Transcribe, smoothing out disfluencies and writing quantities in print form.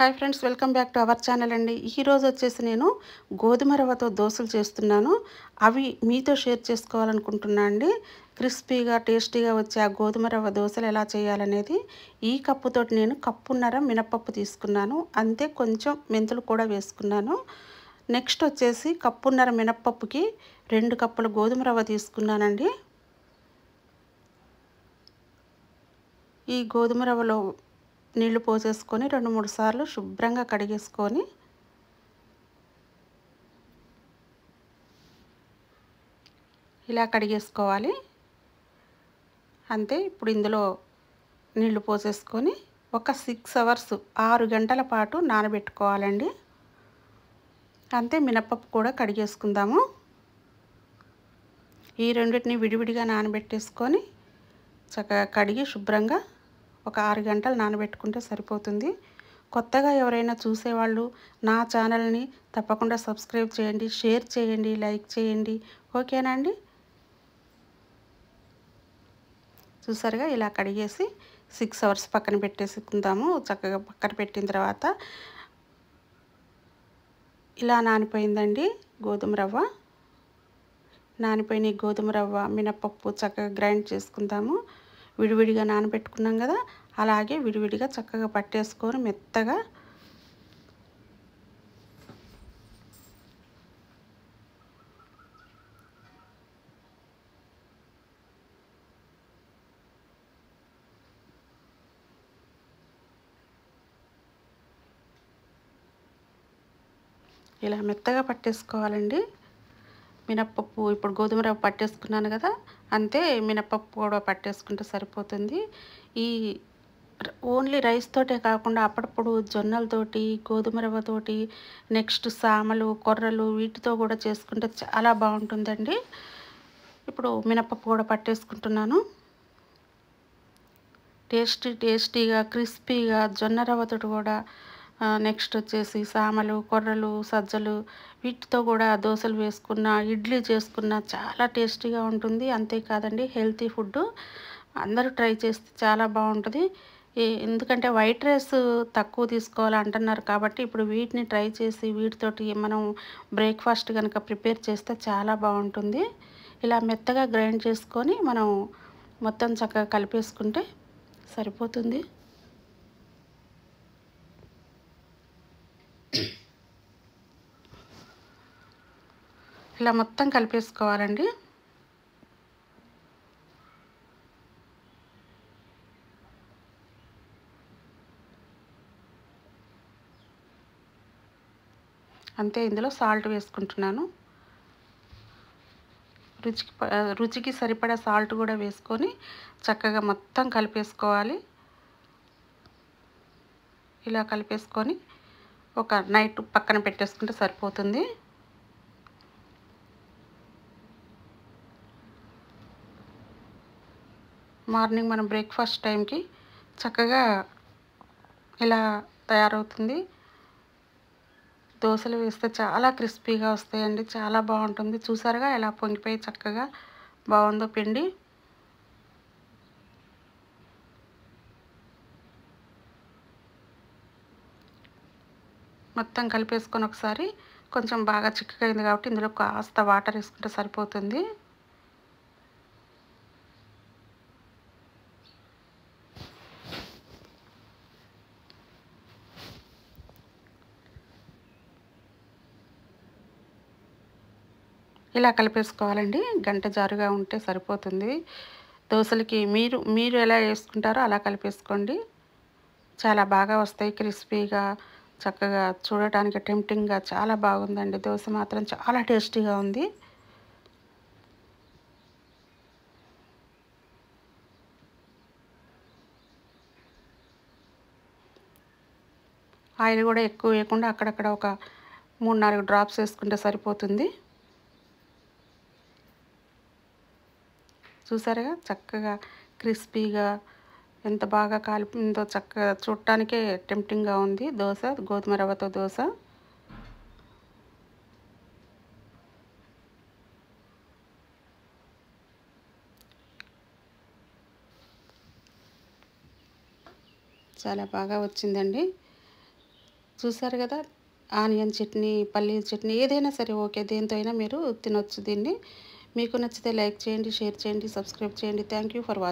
Hi friends, welcome back to our channel అండి. ఈరోజు వచ్చేసి నేను గోధుమ రవ్వతో దోశలు చేస్తున్నాను. అవి మీతో షేర్ చేసుకోవాలనుకుంటున్నా అండి. క్రిస్పీగా టేస్టీగా వచ్చే ఆ గోధుమ రవ్వ దోశలు ఎలా చేయాలనేది. ఈ కప్పుతోటి నేను కప్పున్నర మినపప్పు తీసుకున్నాను, అంతే కొంచెం మెంతులు కూడా వేసుకున్నాను. నెక్స్ట్ వచ్చేసి కప్పున్నర మినపప్పుకి 2 కప్పుల గోధుమ రవ్వ తీసుకున్నానండి. ఈ గోధుమ రవ్వలో నీళ్లు పోసేసుకొని 2-3 సార్లు శుభ్రంగా కడిగేసుకొని ఇలా కడిగేసుకోవాలి. అంతే. ఇప్పుడు ఇందులో నీళ్లు పోసేసుకొని ఒక 6 అవర్స్ 6 గంటల పాటు నానబెట్టుకోవాలండి. అంతే. మినపప్పు కూడా కడిగేసుకుందాము. ఈ రెండింటిని విడివిడిగా నానబెట్టేసుకొని చక్కగా కడిగి శుభ్రంగా ఒక 6 గంటలు నానబెట్టుకుంటే సరిపోతుంది. కొత్తగా ఎవరైనా చూసేవాళ్ళు నా ఛానల్ని తప్పకుండా సబ్స్క్రైబ్ చేయండి, షేర్ చేయండి, లైక్ చేయండి. ఓకేనా అండి? చూసారుగా, ఇలా కడిగేసి 6 అవర్స్ పక్కన పెట్టేసుకుందాము. చక్కగా పక్కన పెట్టిన తర్వాత ఇలా నానిపోయిందండి గోధుమ రవ్వ. నానిపోయిన గోధుమ రవ్వ మినపప్పు చక్కగా గ్రైండ్ చేసుకుందాము. విడివిడిగా నానబెట్టుకున్నాం కదా, అలాగే విడివిడిగా చక్కగా పట్టేసుకొని మెత్తగా ఇలా మెత్తగా పట్టేసుకోవాలండి. మినప్పప్పు ఇప్పుడు గోధుమ రవ్వ పట్టేసుకున్నాను కదా, అంతే. మినప్పప్పు కూడా పట్టేసుకుంటే సరిపోతుంది. ఈ ఓన్లీ రైస్ తోటే కాకుండా అప్పుడప్పుడు జొన్నలతోటి, గోధుమ రవ్వతోటి, నెక్స్ట్ సామలు, కొర్రలు వీటితో కూడా చేసుకుంటే చాలా బాగుంటుందండి. ఇప్పుడు మినప్పప్పు కూడా పట్టేసుకుంటున్నాను. టేస్టీగా క్రిస్పీగా జొన్న రవ్వతో కూడా, నెక్స్ట్ వచ్చేసి సామలు, కొర్రలు, సజ్జలు వీటితో కూడా దోశలు వేసుకున్న, ఇడ్లీ చేసుకున్న చాలా టేస్టీగా ఉంటుంది. అంతేకాదండి, హెల్తీ ఫుడ్. అందరూ ట్రై చేస్తే చాలా బాగుంటుంది. ఎందుకంటే వైట్ రైస్ తక్కువ తీసుకోవాలంటున్నారు కాబట్టి ఇప్పుడు వీటిని ట్రై చేసి వీటితోటి మనం బ్రేక్ఫాస్ట్ కనుక ప్రిపేర్ చేస్తే చాలా బాగుంటుంది. ఇలా మెత్తగా గ్రైండ్ చేసుకొని మనం మొత్తం చక్కగా కలిపేసుకుంటే సరిపోతుంది. ఇలా మొత్తం కలిపేసుకోవాలండి. అంతే. ఇందులో సాల్ట్ వేసుకుంటున్నాను. రుచికి సరిపడా సాల్ట్ కూడా వేసుకొని చక్కగా మొత్తం కలిపేసుకోవాలి. ఇలా కలిపేసుకొని ఒక నైట్ పక్కన పెట్టేసుకుంటే సరిపోతుంది. మార్నింగ్ మనం బ్రేక్ఫాస్ట్ టైంకి చక్కగా ఇలా తయారవుతుంది. దోశలు వేస్తే చాలా క్రిస్పీగా వస్తాయండి, చాలా బాగుంటుంది. చూసారుగా ఎలా పొంగిపోయి చక్కగా బాగుందో పిండి. మొత్తం కలిపేసుకొని ఒకసారి కొంచెం బాగా చిక్కగా అయింది కాబట్టి ఇందులో కాస్త వాటర్ వేసుకుంటే సరిపోతుంది. ఇలా కలిపేసుకోవాలండి. గంట జారుగా ఉంటే సరిపోతుంది. దోశలకి మీరు ఎలా వేసుకుంటారో అలా కలిపేసుకోండి. చాలా బాగా వస్తాయి, క్రిస్పీగా చక్కగా, చూడటానికి టెంప్టింగ్గా చాలా బాగుందండి. దోశ మాత్రం చాలా టేస్టీగా ఉంది. ఆయిల్ కూడా ఎక్కువ వేయకుండా అక్కడక్కడ ఒక 3-4 డ్రాప్స్ వేసుకుంటే సరిపోతుంది. చూసారుగా చక్కగా క్రిస్పీగా ఎంత బాగా కాలిపోయిందో, చక్కగా చూడటానికే టెంప్టింగ్గా ఉంది దోశ, గోధుమ రవ్వతో దోశ. చాలా బాగా వచ్చిందండి. చూసారు కదా! ఆనియన్ చట్నీ, పల్లీల చట్నీ ఏదైనా సరే ఓకే. దేనితో అయినా మీరు తినొచ్చు దీన్ని. మీకు నచ్చితే లైక్ చేయండి, షేర్ చేయండి, సబ్స్క్రైబ్ చేయండి. Thank you for watching.